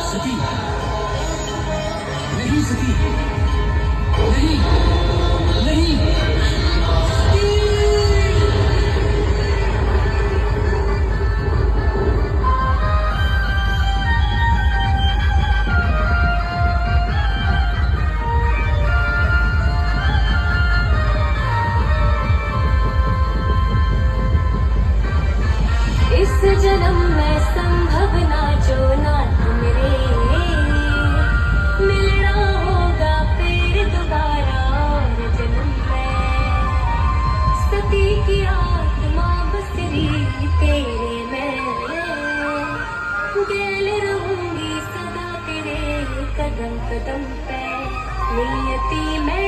सती नहीं, सती नहीं, नहीं सती। इस जन्म में संभव ना जो ना तुमरे मिलना होगा फिर दोबारा और जन्म में। सती की आत्मा बसरी तेरे में, गेल रहूंगी सदा तेरे कदम कदम पे। नियति में